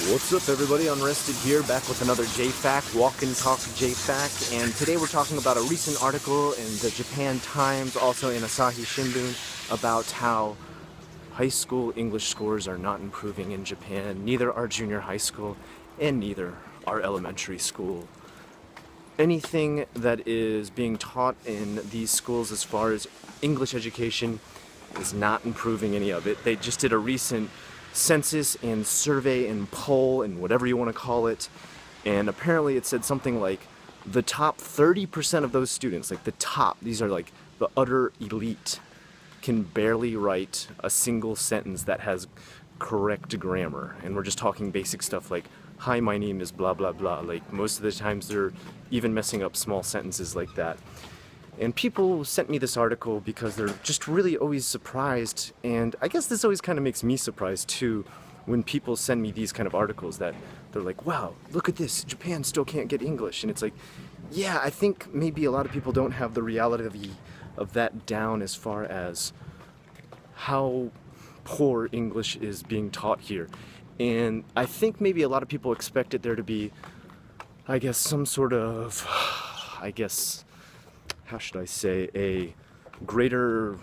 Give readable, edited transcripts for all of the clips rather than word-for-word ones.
What's up everybody, Unrested here, back with another JFAQ, Walk and Talk JFAQ, and today we're talking about a recent article in the Japan Times, also in Asahi Shimbun, about how high school English scores are not improving in Japan. Neither are junior high school, and neither are elementary school. Anything that is being taught in these schools as far as English education is not improving any of it. They just did a recent census and survey and poll and whatever you want to call it, and apparently it said something like the top 30% of those students, like the top, these are like the utter elite, can barely write a single sentence that has correct grammar. And we're just talking basic stuff like, hi, my name is blah blah blah. Like most of the times they're even messing up small sentences like that. And people sent me this article because they're just really always surprised, and I guess this always kind of makes me surprised too when people send me these kind of articles that they're like, wow, look at this, Japan still can't get English. And it's like, yeah, I think maybe a lot of people don't have the reality of that down as far as how poor English is being taught here. And I think maybe a lot of people expected there to be, I guess, some sort of, how should I say, a greater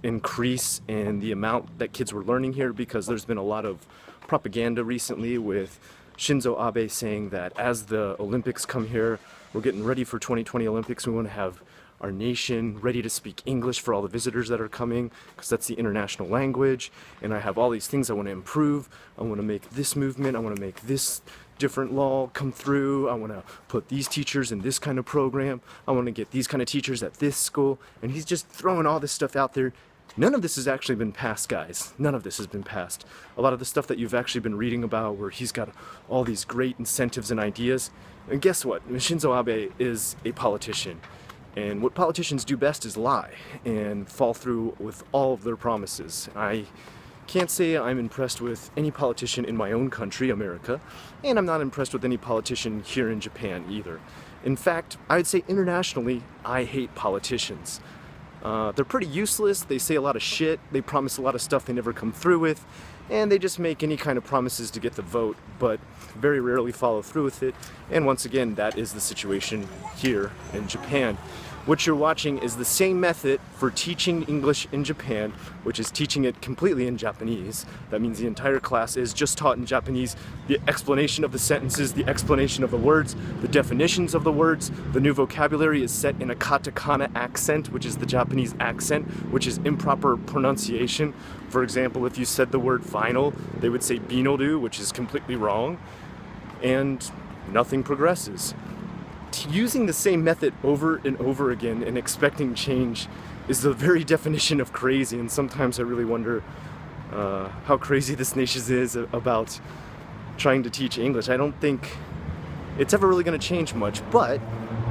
increase in the amount that kids were learning here, because there's been a lot of propaganda recently with Shinzo Abe saying that as the Olympics come here, we're getting ready for 2020 Olympics, we want to have our nation ready to speak English for all the visitors that are coming, because that's the international language, and I have all these things I want to improve. I want to make this movement, I want to make this different law come through, I want to put these teachers in this kind of program, I want to get these kind of teachers at this school, and he's just throwing all this stuff out there. None of this has actually been passed, guys. None of this has been passed. A lot of the stuff that you've actually been reading about where he's got all these great incentives and ideas, and guess what? Shinzo Abe is a politician. And what politicians do best is lie and fall through with all of their promises. I can't say I'm impressed with any politician in my own country, America, and I'm not impressed with any politician here in Japan either. In fact, I'd say internationally, I hate politicians. They're pretty useless, they say a lot of shit, they promise a lot of stuff they never come through with, and they just make any kind of promises to get the vote, but very rarely follow through with it. And once again, that is the situation here in Japan. What you're watching is the same method for teaching English in Japan, which is teaching it completely in Japanese. That means the entire class is just taught in Japanese. The explanation of the sentences, the explanation of the words, the definitions of the words, the new vocabulary is set in a katakana accent, which is the Japanese accent, which is improper pronunciation. For example, if you said the word final, they would say binoru, which is completely wrong, and nothing progresses. Using the same method over and over again and expecting change is the very definition of crazy, and sometimes I really wonder how crazy this nation is about trying to teach English. I don't think it's ever really going to change much, but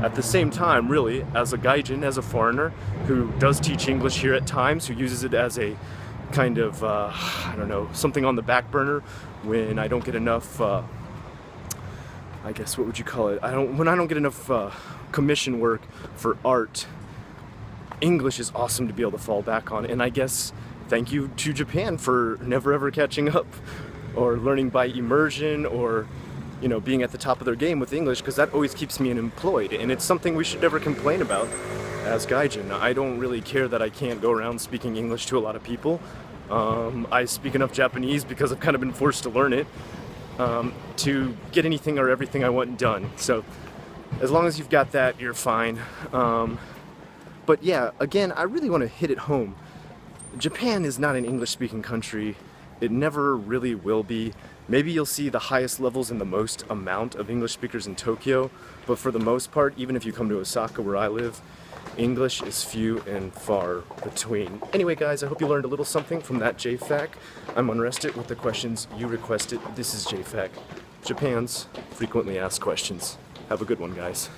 at the same time, really, as a gaijin, as a foreigner who does teach English here at times, who uses it as a kind of, I don't know, something on the back burner when I don't get enough I guess, what would you call it? When I don't get enough commission work for art, English is awesome to be able to fall back on. And I guess thank you to Japan for never ever catching up or learning by immersion, or, you know, being at the top of their game with English, because that always keeps me employed. And it's something we should never complain about as gaijin. I don't really care that I can't go around speaking English to a lot of people. I speak enough Japanese because I've kind of been forced to learn it. To get anything or everything I want done. So as long as you've got that, you're fine. But yeah, again, I really want to hit it home. Japan is not an English-speaking country. It never really will be. Maybe you'll see the highest levels and the most amount of English speakers in Tokyo, but for the most part, even if you come to Osaka where I live, English is few and far between. Anyway guys, I hope you learned a little something from that JFAQ. I'm Unrested with the questions you requested. This is JFAQ, Japan's frequently asked questions. Have a good one, guys.